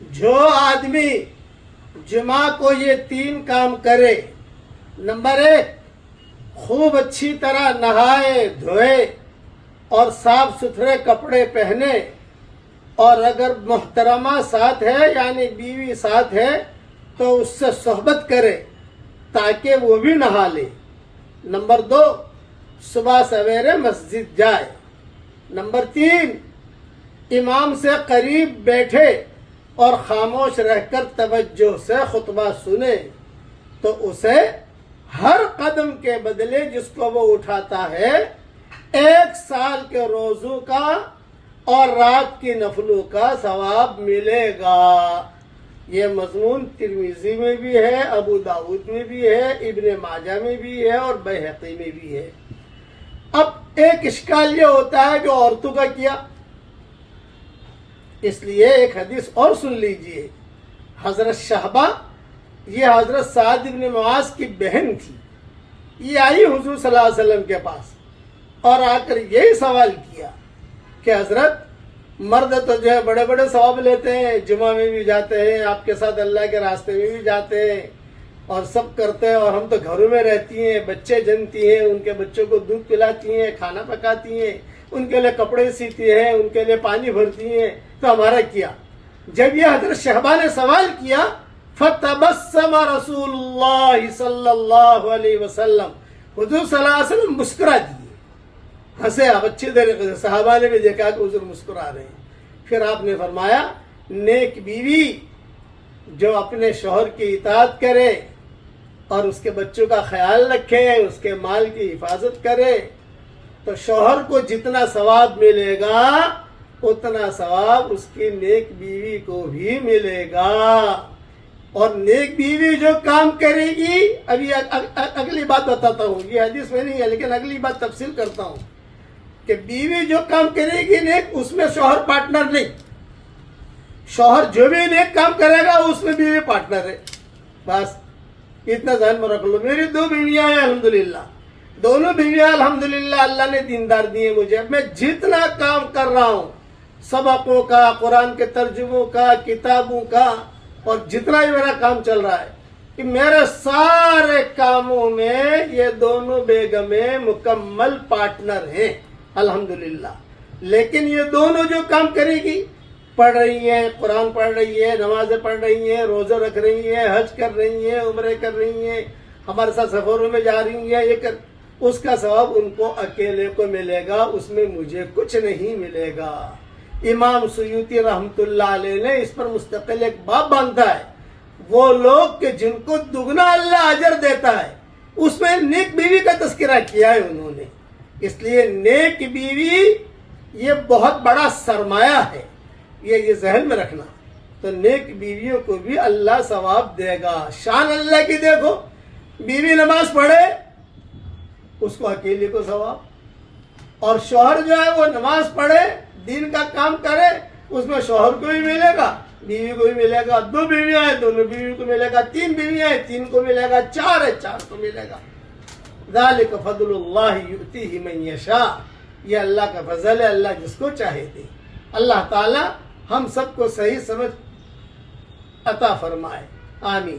جو آدمی جمعہ کو یہ 3 کام کرے، نمبر 1 خوب اچھی طرح نہائے دھوئے اور صاف ستھرے کپڑے پہنے، اور اگر محترمہ ساتھ ہے یعنی بیوی ساتھ ہے تو اس سے صحبت کرے تاکہ وہ بھی نہا لے۔ نمبر 2 صبح سویرے مسجد جائے۔ نمبر 3 امام سے قریب بیٹھے اور خاموش رہ کر توجہ سے خطبہ سنے تو اسے ہر قدم کے بدلے جس کو وہ اٹھاتا ہے 1 سال کے روزوں کا اور رات کی نفلوں کا ثواب ملے گا۔ یہ مضمون ترمذی میں بھی ہے، ابو داؤد میں بھی ہے، ابن ماجہ میں بھی ہے اور بیہقی میں بھی ہے۔ اب ایک اشکال یہ ہوتا ہے جو عورتوں کا کیا، اس لیے ایک حدیث اور سن لیجئے۔ حضرت شہبہ، یہ حضرت سعد بن معاذ کی بہن تھی، یہ آئی حضور صلی اللہ علیہ وسلم کے پاس اور آ کر یہی سوال کیا کہ حضرت مرد تو جو ہے بڑے بڑے ثواب لیتے ہیں، جمعہ میں بھی جاتے ہیں، آپ کے ساتھ اللہ کے راستے میں بھی جاتے ہیں اور سب کرتے ہیں، اور ہم تو گھروں میں رہتی ہیں، بچے جنتی ہیں، ان کے بچوں کو دودھ پلاتی ہیں، کھانا پکاتی ہیں، ان کے لیے کپڑے سیتی ہیں، ان کے لیے پانی بھرتی ہیں، تو ہمارا کیا؟ جب یہ حضرت شہبہ نے سوال کیا فتبسم رسول اللہ صلی اللہ علیہ وسلم، حضور صلی اللہ علیہ وسلم مسکرا دیے، ہنسے آپ اچھی طریقے سے۔ صحابہ نے بھی دیکھا کہ حضور مسکرا رہے ہیں۔ پھر آپ نے فرمایا نیک بیوی جو اپنے شوہر کی اطاعت کرے اور اس کے بچوں کا خیال رکھے، اس کے مال کی حفاظت کرے تو شوہر کو جتنا ثواب ملے گا اتنا ثواب اس کی نیک بیوی کو بھی ملے گا۔ اور نیک بیوی جو کام کرے گی، ابھی اگلی بات بتاتا ہوں، یہ حدیث میں نہیں ہے لیکن اگلی بات تفصیل کرتا ہوں کہ بیوی جو کام کرے گی نیک، اس میں شوہر پارٹنر نہیں، شوہر جو بھی نیک کام کرے گا اس میں بیوی پارٹنر ہے۔ بس اتنا ذہن میں رکھ لو۔ میری 2 بیویاں ہیں الحمدللہ، دونوں بیویاں الحمدللہ اللہ نے دیندار دی ہیں مجھے۔ میں جتنا کام کر رہا ہوں سبقوں کا، قرآن کے ترجموں کا، کتابوں کا، اور جتنا بھی میرا کام چل رہا ہے کہ میرے سارے کاموں میں یہ دونوں بیگمیں مکمل پارٹنر ہیں الحمدللہ۔ لیکن یہ دونوں جو کام کرے گی، پڑھ رہی ہیں، قرآن پڑھ رہی ہے، نمازیں پڑھ رہی ہیں، روزے رکھ رہی ہیں، حج کر رہی ہیں، عمرے کر رہی ہیں، ہمارے ساتھ سفروں میں جا رہی ہیں، اس کا ثواب ان کو اکیلے کو ملے گا، اس میں مجھے کچھ نہیں ملے گا۔ امام سیوطی رحمت اللہ علیہ نے اس پر مستقل ایک باب باندھا ہے، وہ لوگ کہ جن کو دگنا اللہ اجر دیتا ہے، اس میں نیک بیوی کا تذکرہ کیا ہے انہوں نے۔ اس لیے نیک بیوی یہ بہت بڑا سرمایہ ہے، یہ ذہن میں رکھنا۔ تو نیک بیویوں کو بھی اللہ ثواب دے گا۔ شان اللہ کی دیکھو، بیوی نماز پڑھے اس کو اکیلے کو ثواب، اور شوہر جو ہے وہ نماز پڑھے، دین کا کام کرے، اس میں شوہر کو بھی ملے گا، بیوی کو بھی ملے گا۔ 2 بیویاں ہیں، دونوں بیوی کو ملے گا۔ 3 بیویاں ہیں، 3 کو ملے گا۔ 4 ہے، 4 کو ملے گا۔ ذالک فضل اللہ یؤتیہ من یشاء، یہ اللہ کا فضل ہے، اللہ جس کو چاہے دے۔ اللہ تعالی ہم سب کو صحیح سمجھ عطا فرمائے، آمین۔